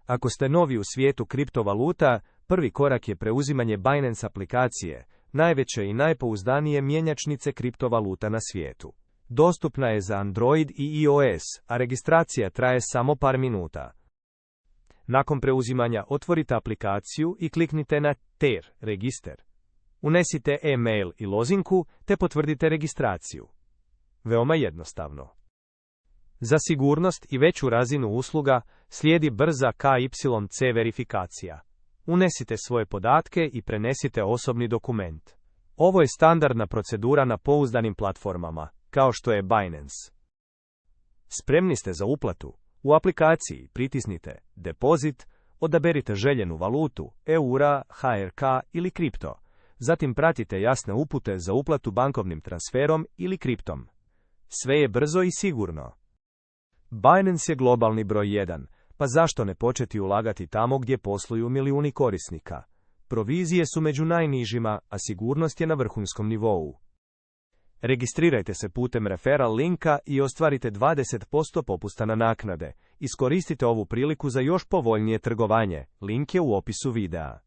Ako ste novi u svijetu kriptovaluta, prvi korak je preuzimanje Binance aplikacije, najveće i najpouzdanije mjenjačnice kriptovaluta na svijetu. Dostupna je za Android i iOS, a registracija traje samo par minuta. Nakon preuzimanja otvorite aplikaciju i kliknite na TER, register. Unesite e-mail i lozinku te potvrdite registraciju. Veoma jednostavno. Za sigurnost i veću razinu usluga slijedi brza KYC verifikacija. Unesite svoje podatke i prenesite osobni dokument. Ovo je standardna procedura na pouzdanim platformama, kao što je Binance. Spremni ste za uplatu? U aplikaciji pritisnite Depozit, odaberite željenu valutu, eura, HRK ili kripto. Zatim pratite jasne upute za uplatu bankovnim transferom ili kriptom. Sve je brzo i sigurno. Binance je globalni broj 1, pa zašto ne početi ulagati tamo gdje posluju milijuni korisnika? Provizije su među najnižima, a sigurnost je na vrhunskom nivou. Registrirajte se putem referral linka i ostvarite 20% popusta na naknade. Iskoristite ovu priliku za još povoljnije trgovanje. Link je u opisu videa.